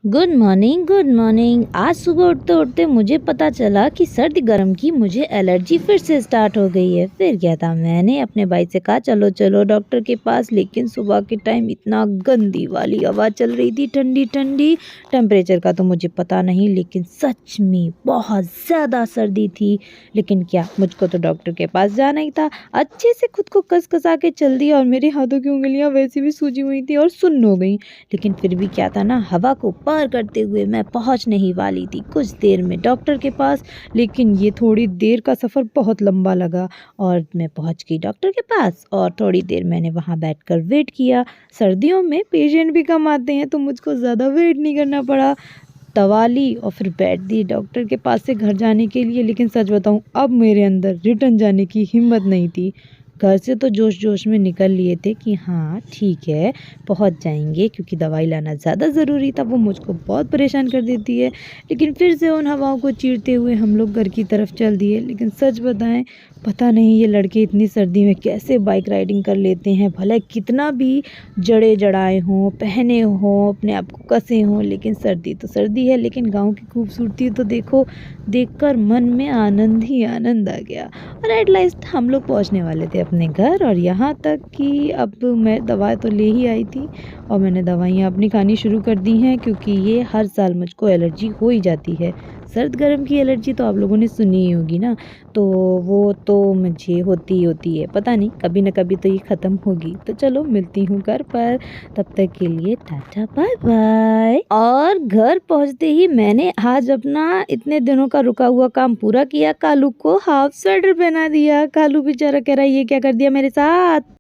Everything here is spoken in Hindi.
Good morning, good morning. आज सुबह उठते उठते मुझे पता चला कि सर्द गर्म की मुझे एलर्जी फिर से स्टार्ट हो गई है। फिर क्या था, मैंने अपने भाई से कहा चलो चलो डॉक्टर के पास। लेकिन सुबह के टाइम इतना गंदी वाली हवा चल रही थी, ठंडी ठंडी। टेम्परेचर का तो मुझे पता नहीं, लेकिन सच में बहुत ज़्यादा सर्दी थी। लेकिन क्या, मुझको तो डॉक्टर के पास जाना ही था। अच्छे से खुद को कस कसा के चल दिया और मेरे हाथों की उंगलियां वैसे भी सूजी हुई थी और सुन्न हो गई। लेकिन फिर भी क्या था ना, हवा को पार करते हुए मैं पहुंचने ही वाली थी कुछ देर में डॉक्टर के पास। लेकिन ये थोड़ी देर का सफ़र बहुत लंबा लगा और मैं पहुंच गई डॉक्टर के पास। और थोड़ी देर मैंने वहां बैठकर वेट किया। सर्दियों में पेशेंट भी कम आते हैं तो मुझको ज़्यादा वेट नहीं करना पड़ा। दवा ली और फिर बैठ दी डॉक्टर के पास से घर जाने के लिए। लेकिन सच बताऊं, अब मेरे अंदर रिटर्न जाने की हिम्मत नहीं थी। घर से तो जोश जोश में निकल लिए थे कि हाँ ठीक है, पहुंच जाएंगे, क्योंकि दवाई लाना ज़्यादा ज़रूरी था। वो मुझको बहुत परेशान कर देती है। लेकिन फिर से उन हवाओं को चीरते हुए हम लोग घर की तरफ चल दिए। लेकिन सच बताएं, पता नहीं ये लड़के इतनी सर्दी में कैसे बाइक राइडिंग कर लेते हैं। भले कितना भी जड़े जड़ाए हों, पहने हों, अपने आप को कसे हों, लेकिन सर्दी तो सर्दी है। लेकिन गांव की खूबसूरती तो देखो, देखकर मन में आनंद ही आनंद आ गया। और एट लास्ट हम लोग पहुंचने वाले थे अपने घर। और यहाँ तक कि अब मैं दवा तो ले ही आई थी और मैंने दवाइयाँ अपनी खानी शुरू कर दी हैं, क्योंकि ये हर साल मुझको एलर्जी हो ही जाती है। सर्द गर्म की एलर्जी तो आप लोगों ने सुनी ही होगी ना, तो वो तो मुझे होती ही होती है। पता नहीं कभी ना कभी तो ये ख़त्म होगी। तो चलो मिलती हूँ घर पर, तब तक के लिए टाटा बाय बाय। और घर पहुँचते ही मैंने आज अपना इतने दिनों का रुका हुआ काम पूरा किया। कालू को हाफ स्वेटर पहना दिया। कालू बेचारा कह रहा है ये क्या कर दिया मेरे साथ।